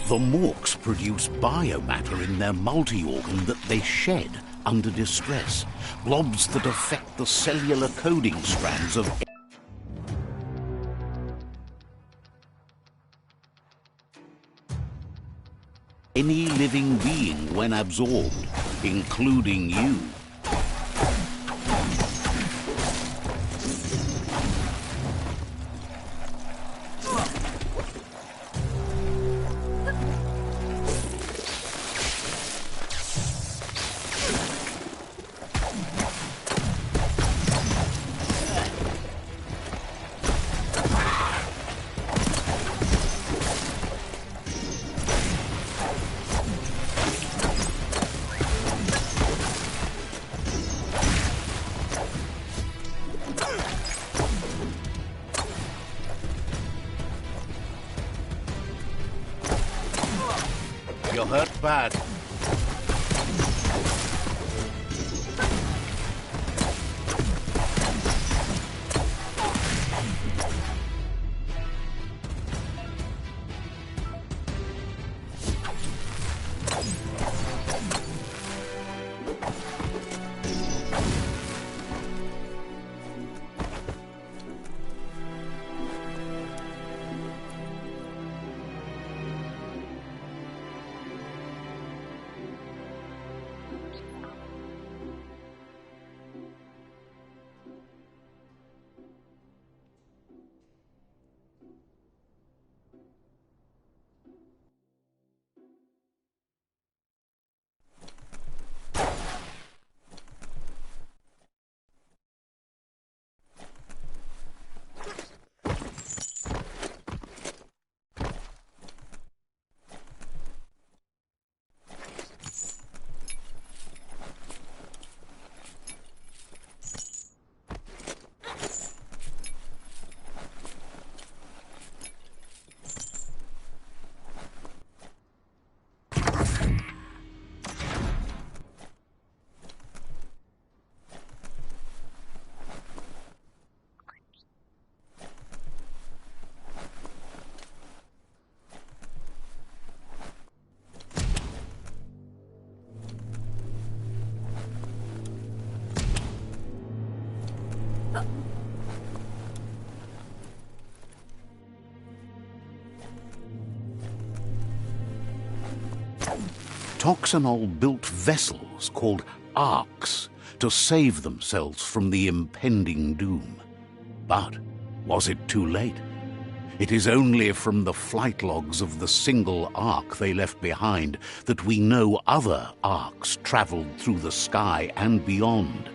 The morks produce biomatter in their multi-organ that they shed under distress, blobs that affect the cellular coding strands of any living being when absorbed, including you. You're hurt bad. Toxanol built vessels called arks to save themselves from the impending doom. But was it too late? It is only from the flight logs of the single ark they left behind that we know other arks traveled through the sky and beyond.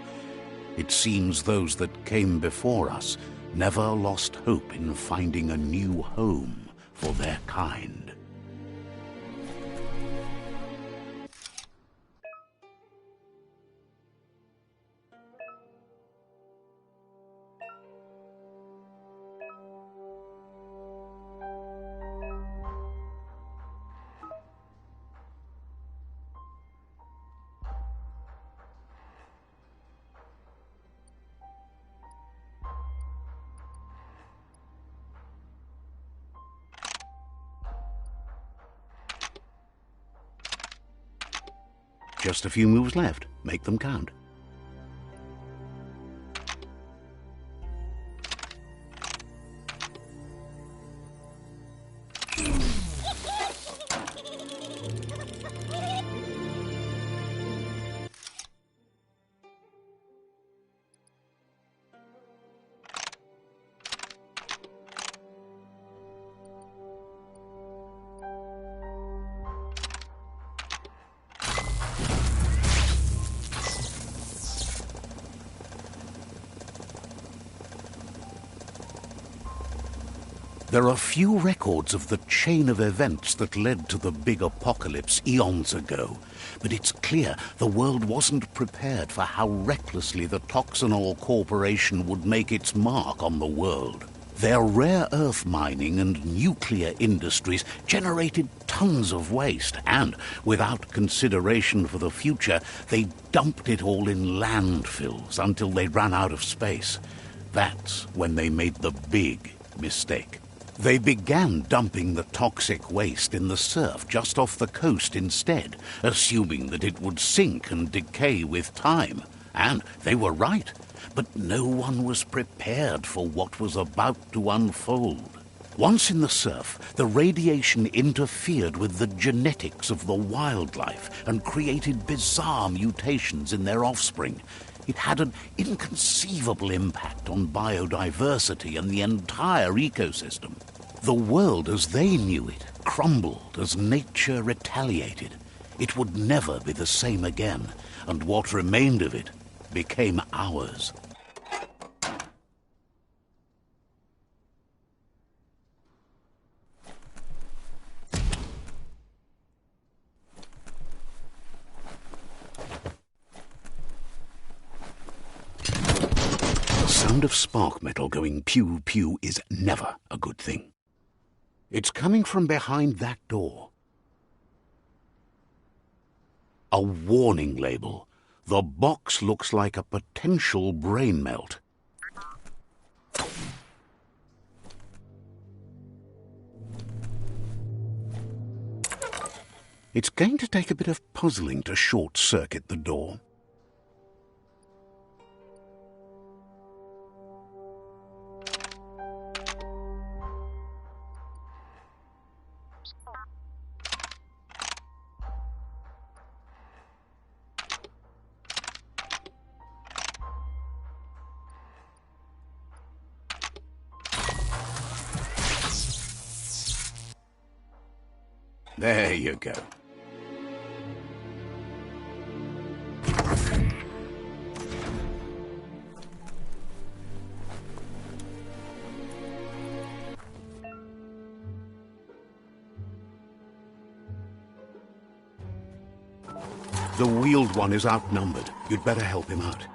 It seems those that came before us never lost hope in finding a new home for their kind. Just a few moves left. Make them count. There are few records of the chain of events that led to the big apocalypse eons ago, but it's clear the world wasn't prepared for how recklessly the Toxanol Corporation would make its mark on the world. Their rare earth mining and nuclear industries generated tons of waste, and, without consideration for the future, they dumped it all in landfills until they ran out of space. That's when they made the big mistake. They began dumping the toxic waste in the surf just off the coast instead, assuming that it would sink and decay with time. And they were right, but no one was prepared for what was about to unfold. Once in the surf, the radiation interfered with the genetics of the wildlife and created bizarre mutations in their offspring. It had an inconceivable impact on biodiversity and the entire ecosystem. The world as they knew it crumbled as nature retaliated. It would never be the same again, and what remained of it became ours. The sound of spark metal going pew-pew is never a good thing. It's coming from behind that door. A warning label. The box looks like a potential brain melt. It's going to take a bit of puzzling to short-circuit the door. There you go. The wheeled one is outnumbered. You'd better help him out.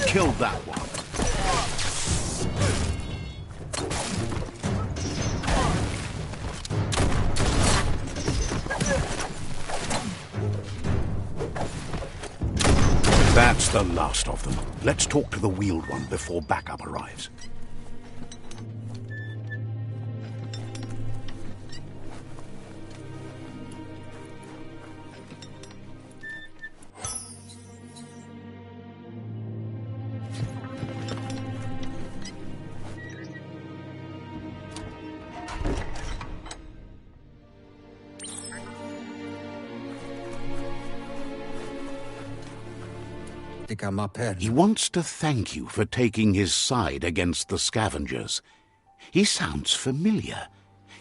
Killed that one. That's the last of them. Let's talk to the wheeled one before backup arrives. He wants to thank you for taking his side against the scavengers. He sounds familiar.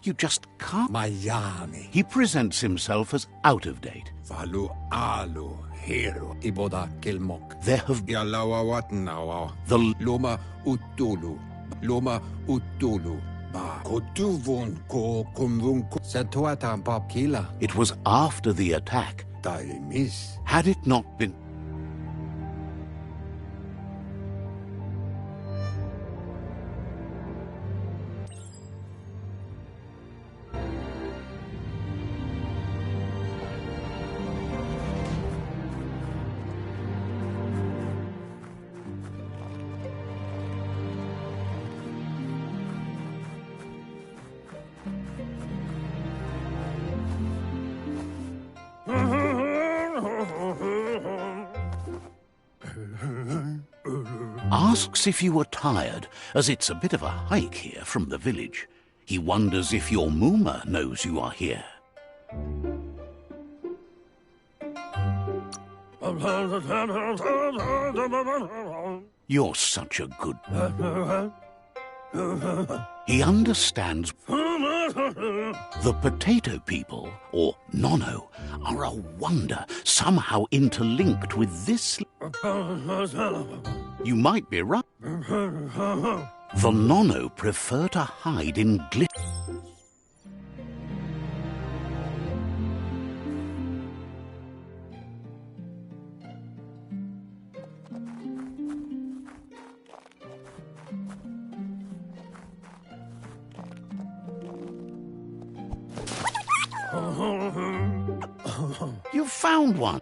You just can't... Miami. He presents himself as out of date. Valu alu hero iboda kilmok. There have... Yalawa watnawa. The... Loma utulu. Loma utulu. Ba kotuvun ko kumvun ko. Setuatan papkila. It was after the attack. Daimis. Had it not been... asks if you are tired, as it's a bit of a hike here from the village. He wonders if your Mooma knows you are here. You're such a good... He understands. The potato people, or Nono, are a wonder, somehow interlinked with this... You might be right. The Nono prefer to hide in glitter. You found one.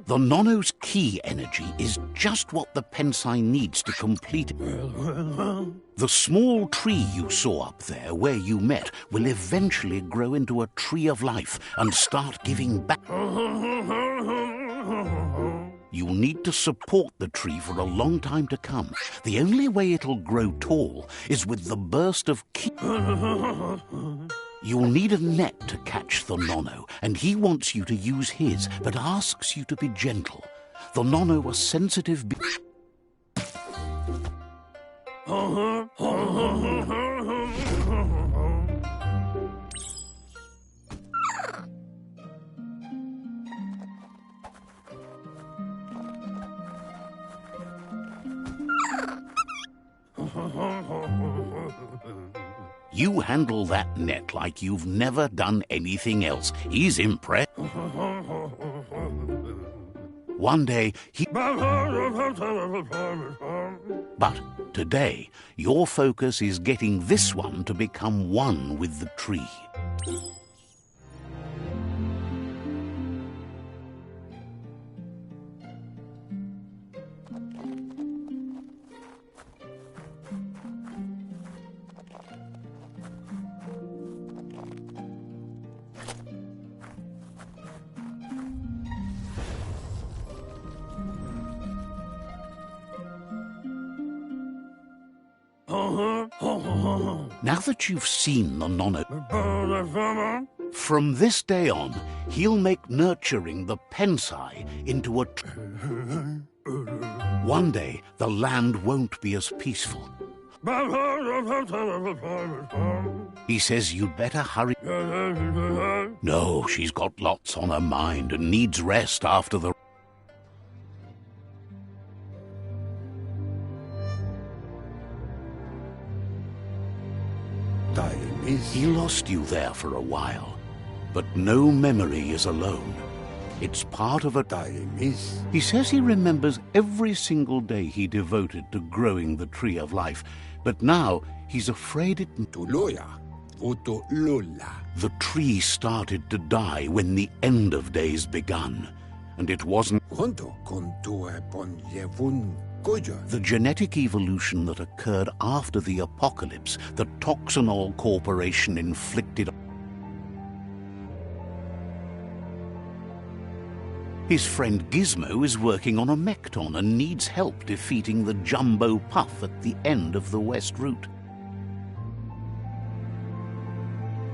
The Nono's key energy is just what the Pensai needs to complete it. The small tree you saw up there where you met will eventually grow into a tree of life and start giving back. You'll need to support the tree for a long time to come. The only way it'll grow tall is with the burst of ki. You'll need a net to catch the Nono, and he wants you to use his, but asks you to be gentle. The Nono are sensitive. You handle that net like you've never done anything else. He's impressed. One day, But today, your focus is getting this one to become one with the tree. Now that you've seen the Nono, from this day on, he'll make nurturing the Pensai into a... One day, the land won't be as peaceful. He says you'd better hurry. No, she's got lots on her mind and needs rest after the... He lost you there for a while, but no memory is alone. It's part of a... He says he remembers every single day he devoted to growing the tree of life, but now he's afraid it... The tree started to die when the end of days begun, and it wasn't... The genetic evolution that occurred after the apocalypse that Toxanol Corporation inflicted. His friend Gizmo is working on a Mekton and needs help defeating the Jumbo Puff at the end of the West Route.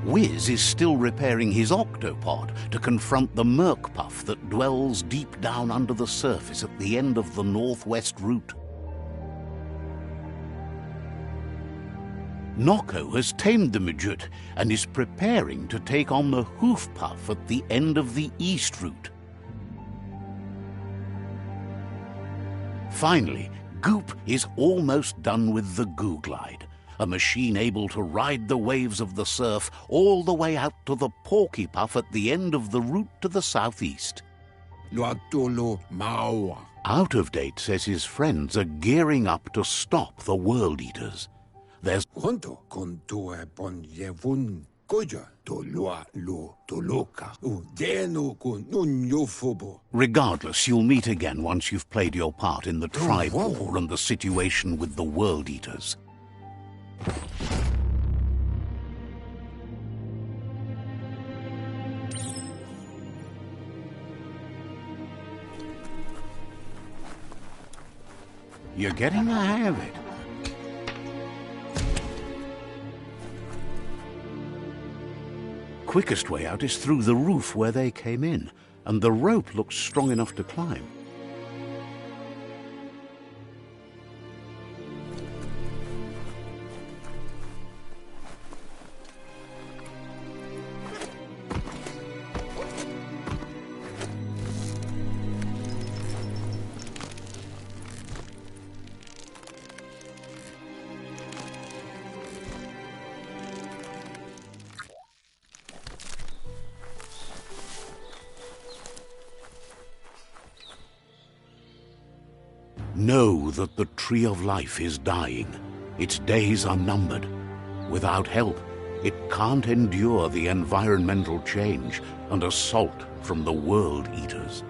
Wiz is still repairing his octopod to confront the Merc Puff that dwells deep down under the surface at the end of the Northwest Route. Noko has tamed the Midget and is preparing to take on the Hoof Puff at the end of the East Route. Finally, Goop is almost done with the Goo Glide, a machine able to ride the waves of the surf all the way out to the Porky Puff at the end of the route to the southeast. Out of Date says his friends are gearing up to stop the World Eaters. There's... Regardless, you'll meet again once you've played your part in the tribe war and the situation with the World Eaters. You're getting the hang of it. Quickest way out is through the roof where they came in, and the rope looks strong enough to climb. Know that the Tree of Life is dying. Its days are numbered. Without help, it can't endure the environmental change and assault from the World Eaters.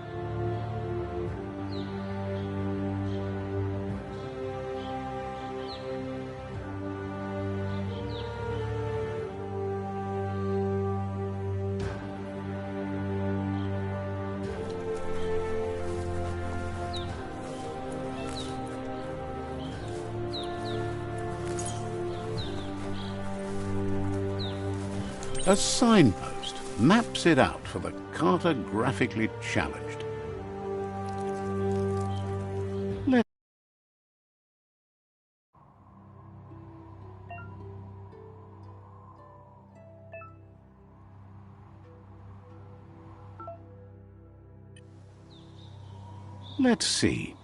A signpost maps it out for the cartographically challenged. Let's see.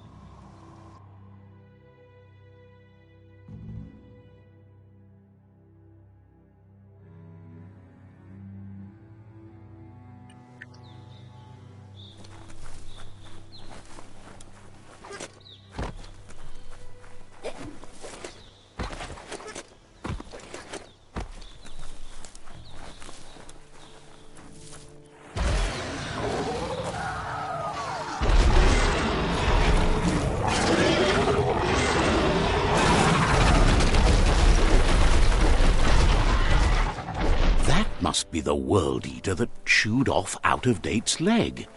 Must be the World Eater that chewed off Out-of-Date's leg.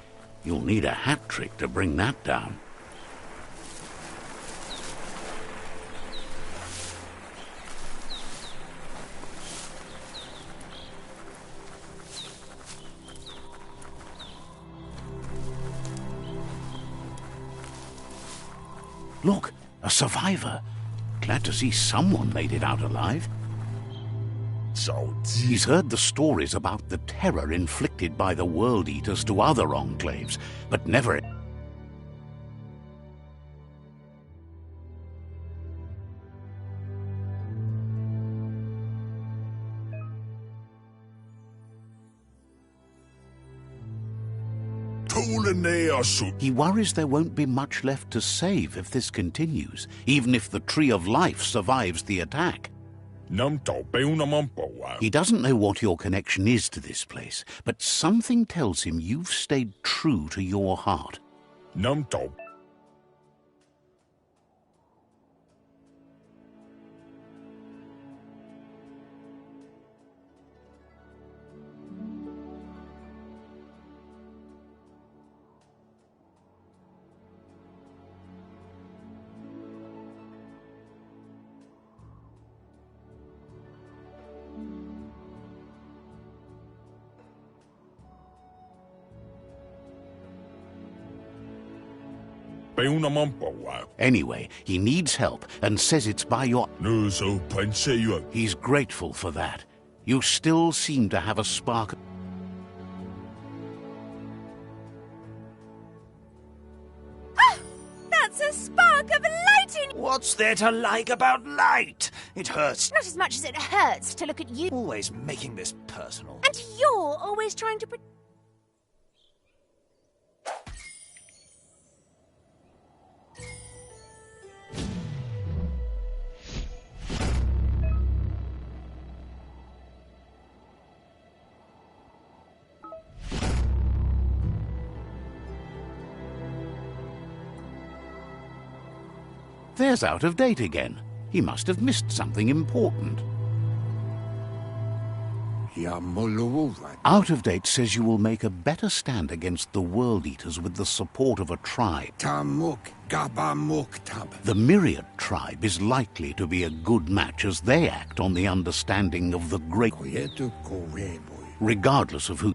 You'll need a hat trick to bring that down. Look, a survivor. Glad to see someone made it out alive. He's heard the stories about the terror inflicted by the World Eaters to other enclaves, but never... He worries there won't be much left to save if this continues, even if the Tree of Life survives the attack. He doesn't know what your connection is to this place, but something tells him you've stayed true to your heart. Anyway, he needs help and says it's by your... He's grateful for that. You still seem to have a spark... Ah! That's a spark of light in... What's there to like about light? It hurts. Not as much as it hurts to look at you. Always making this personal. And you're always trying to... There's Out-of-Date again. He must have missed something important. Ya molovan. Out of Date says you will make a better stand against the World Eaters with the support of a tribe. Tamuk gabamuk tab. The Myriad tribe is likely to be a good match as they act on the understanding of the great, Koyetu koreboy. regardless of who.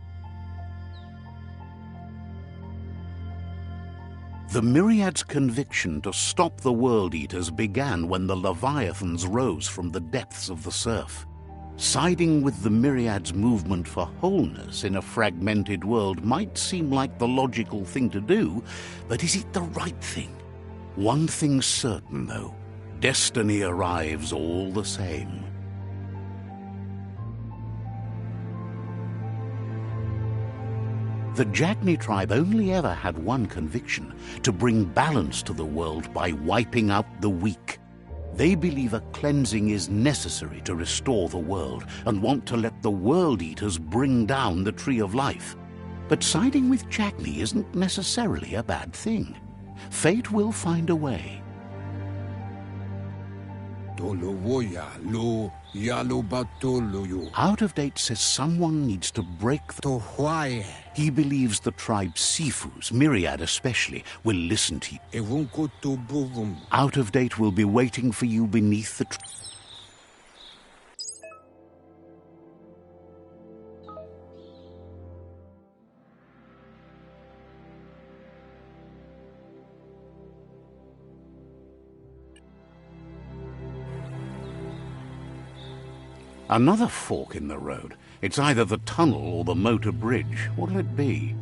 The Myriad's conviction to stop the World Eaters began when the Leviathans rose from the depths of the surf. Siding with the Myriad's movement for wholeness in a fragmented world might seem like the logical thing to do, but is it the right thing? One thing's certain, though. Destiny arrives all the same. The Jagni tribe only ever had one conviction: to bring balance to the world by wiping out the weak. They believe a cleansing is necessary to restore the world and want to let the World Eaters bring down the Tree of Life. But siding with Jagni isn't necessarily a bad thing. Fate will find a way. Tolowoya lo yalo batoloyo. Out of Date says someone needs to break the... To why? He believes the tribe's Sifus, Myriad especially, will listen to you. Evunko to buvum. Out of Date will be waiting for you beneath the Another fork in the road. It's either the tunnel or the motor bridge. What'll it be?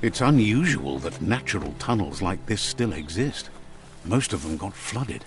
It's unusual that natural tunnels like this still exist. Most of them got flooded.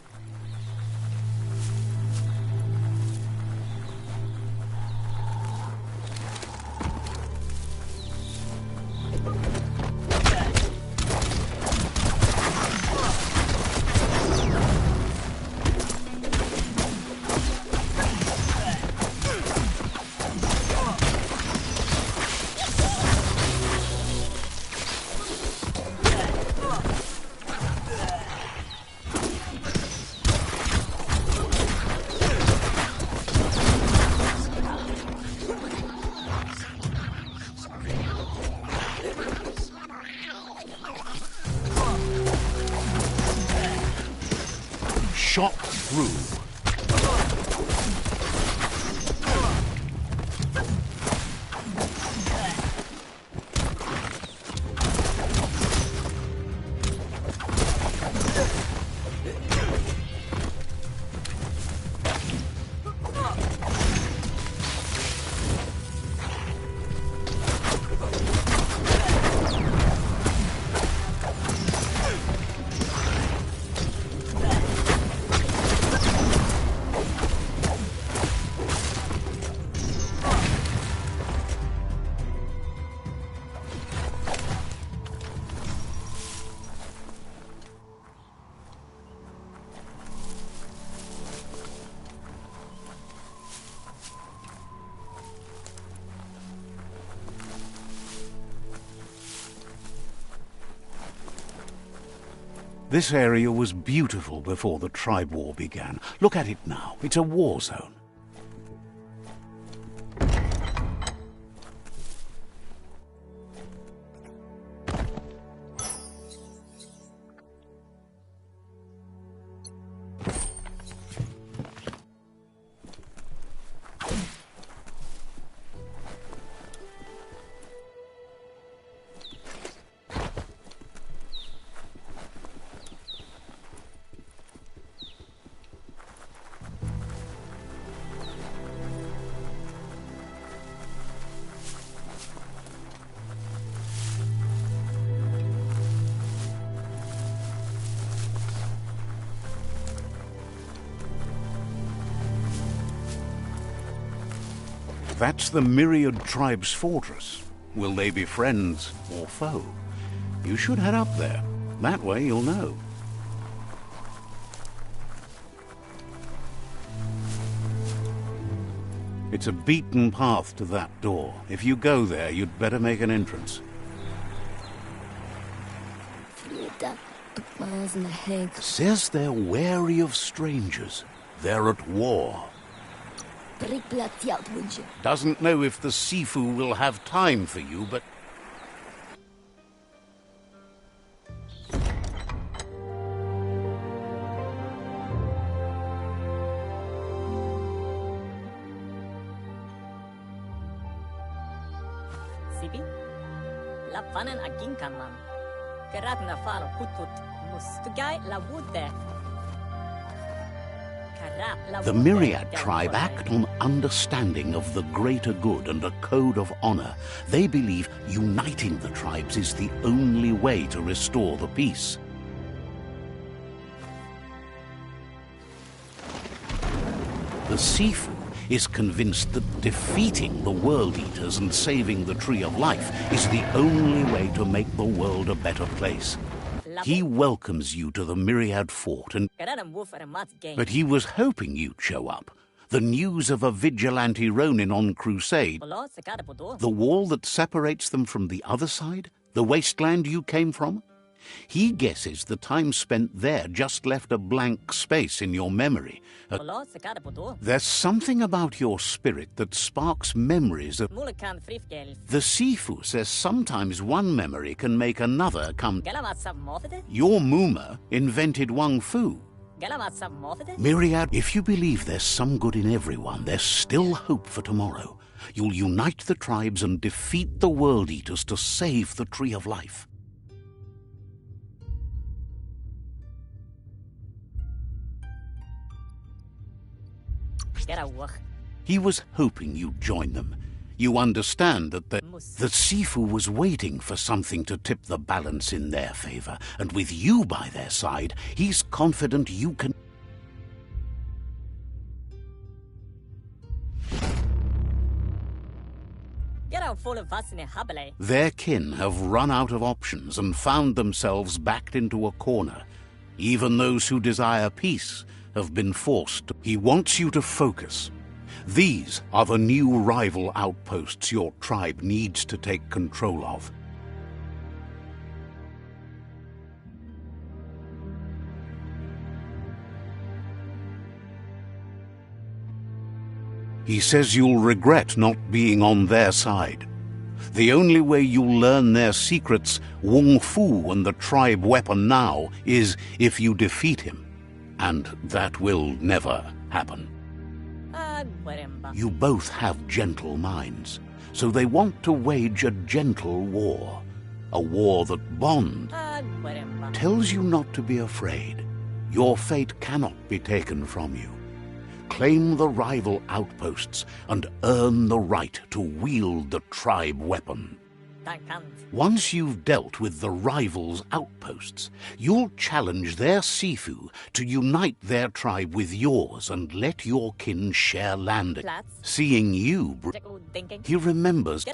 Shot through. This area was beautiful before the tribe war began. Look at it now. It's a war zone. That's the Myriad Tribe's fortress. Will they be friends or foe? You should head up there. That way you'll know. It's a beaten path to that door. If you go there, you'd better make an entrance. Says they're wary of strangers. They're at war. Doesn't know if the Sifu will have time for you, but... Sipi? Lapanan aging kamam. Kerat na falo kutut. Mustugay la wude. The Myriad tribe act on understanding of the greater good and a code of honor. They believe uniting the tribes is the only way to restore the peace. The Sifu is convinced that defeating the World Eaters and saving the Tree of Life is the only way to make the world a better place. He welcomes you to the Myriad Fort, but he was hoping you'd show up. The news of a vigilante Ronin on crusade, the wall that separates them from the other side, the wasteland you came from. He guesses the time spent there just left a blank space in your memory. There's something about your spirit that sparks memories of... The Sifu says sometimes one memory can make another come... Your Muma invented Wang Fu. Myriad, if you believe there's some good in everyone, there's still hope for tomorrow. You'll unite the tribes and defeat the World Eaters to save the Tree of Life. He was hoping you'd join them. You understand that the Mus. Sifu was waiting for something to tip the balance in their favor, and with you by their side, he's confident you can... Get out full of us in a habile. Their kin have run out of options and found themselves backed into a corner. Even those who desire peace have been forced to... He wants you to focus. These are the new rival outposts your tribe needs to take control of. He says you'll regret not being on their side. The only way you'll learn their secrets, Wung Fu and the tribe weapon now, is if you defeat him. And that will never happen. You both have gentle minds, so they want to wage a gentle war. A war that Bond tells you not to be afraid. Your fate cannot be taken from you. Claim the rival outposts and earn the right to wield the tribe weapon. Once you've dealt with the rivals' outposts, you'll challenge their Sifu to unite their tribe with yours and let your kin share land. Seeing you, he remembers.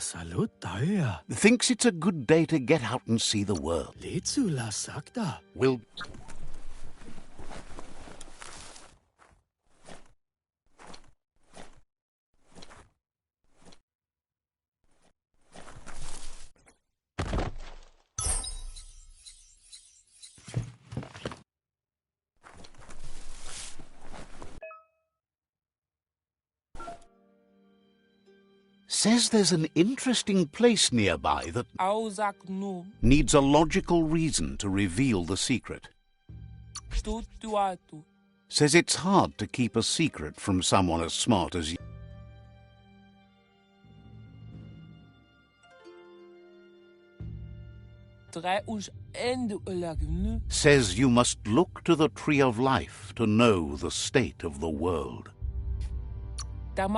Salut tayo. Thinks it's a good day to get out and see the world. Litsu la sakta. Will... Says there's an interesting place nearby that needs a logical reason to reveal the secret. Says it's hard to keep a secret from someone as smart as you. Says you must look to the Tree of Life to know the state of the world. Yeah,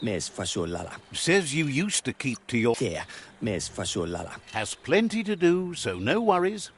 mes fasholala. Says you used to keep to your... Yeah, mes fasholala. Has plenty to do, so no worries.